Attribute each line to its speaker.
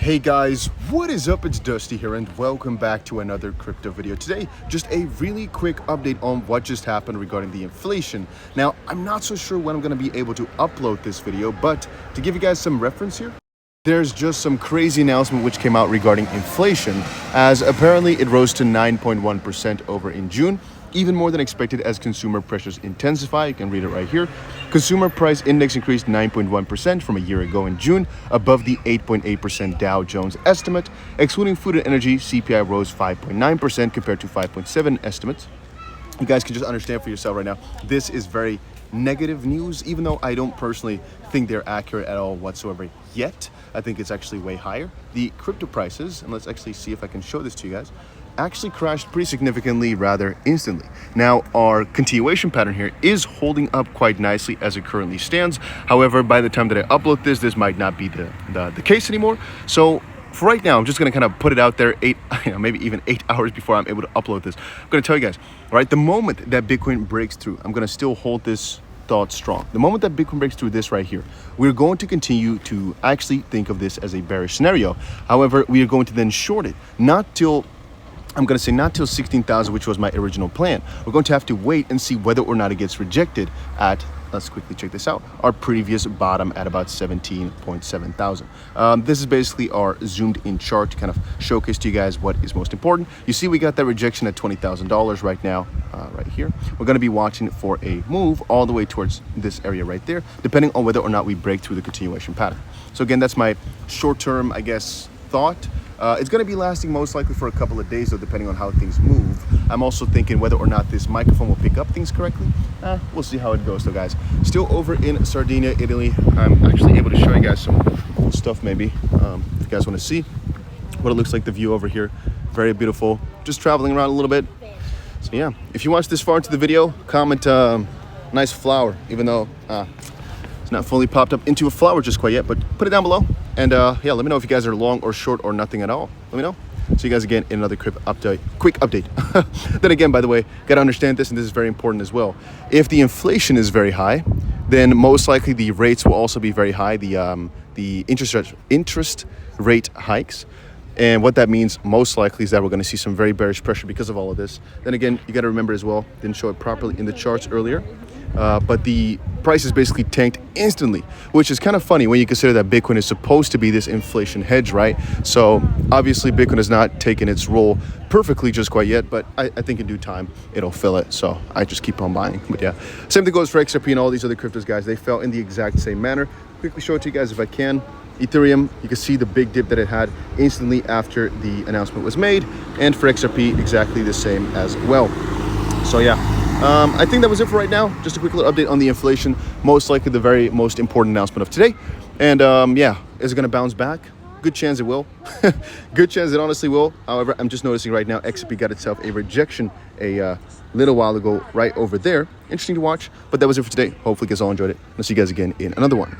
Speaker 1: Hey guys, what is up? It's Dusty here and welcome back to another crypto video. Today, just a really quick update on what just happened regarding the inflation. Now, I'm not so sure when I'm going to be able to upload this video, but to give you guys some reference here, there's just some crazy announcement which came out regarding inflation, as apparently it rose to 9.1% over in June, even more than expected as consumer pressures intensify. You can read it right here. Consumer price index increased 9.1% from a year ago in June, above the 8.8% Dow Jones estimate. Excluding food and energy, CPI rose 5.9% compared to 5.7 estimates. You guys can just understand for yourself right now, this is very negative news, even though I don't personally think they're accurate at all whatsoever yet. I think it's actually way higher. The crypto prices, and let's actually see if I can show this to you guys, actually crashed pretty significantly rather instantly. Now, our continuation pattern here is holding up quite nicely as it currently stands. However, by the time that I upload this might not be the case anymore. So for right now, I'm just going to kind of put it out there maybe even 8 hours before I'm able to upload this. I'm going to tell you guys, right, the moment that Bitcoin breaks through, I'm going to still hold this thought strong. The moment that Bitcoin breaks through this right here, we're going to continue to actually think of this as a bearish scenario. However, we are going to then short it, not till 16,000, which was my original plan. We're going to have to wait and see whether or not it gets rejected at, let's quickly check this out, our previous bottom at about 17.7 thousand. This is basically our zoomed in chart to kind of showcase to you guys what is most important. You see we got that rejection at $20,000 right now, right here. We're going to be watching for a move all the way towards this area right there, depending on whether or not we break through the continuation pattern. So again, that's my short-term, I guess, thought. It's going to be lasting most likely for a couple of days, though, depending on how things move. I'm also thinking whether or not this microphone will pick up things correctly. We'll see how it goes, though, guys. Still over in Sardinia, Italy. I'm actually able to show you guys some cool stuff, maybe, if you guys want to see what it looks like, the view over here. Very beautiful. Just traveling around a little bit. So, yeah, if you watched this far into the video, comment nice flower, even though it's not fully popped up into a flower just quite yet, but put it down below. And yeah, let me know if you guys are long or short or nothing at all. Let me know. See you guys again in another quick update. Then again, by the way, got to understand this, and this is very important as well. If the inflation is very high, then most likely the rates will also be very high, the interest rate hikes. And what that means most likely is that we're going to see some very bearish pressure because of all of this. Then again, you got to remember as well, didn't show it properly in the charts earlier, but the price is basically tanked instantly, which is kind of funny when you consider that Bitcoin is supposed to be this inflation hedge, right? So obviously Bitcoin has not taken its role perfectly just quite yet, but I think in due time it'll fill it. So I just keep on buying. But yeah, same thing goes for XRP and all these other cryptos, guys. They fell in the exact same manner. Quickly show it to you guys if I can. Ethereum, you can see the big dip that it had instantly after the announcement was made, and for XRP exactly the same as well. So yeah, I think that was it for right now. Just a quick little update on the inflation, most likely the very most important announcement of today. And yeah, is it going to bounce back? Good chance it will. Good chance it honestly will. However, I'm just noticing right now XRP got itself a rejection a little while ago right over there. Interesting to watch, but that was it for today. Hopefully you guys all enjoyed it. I'll see you guys again in another one.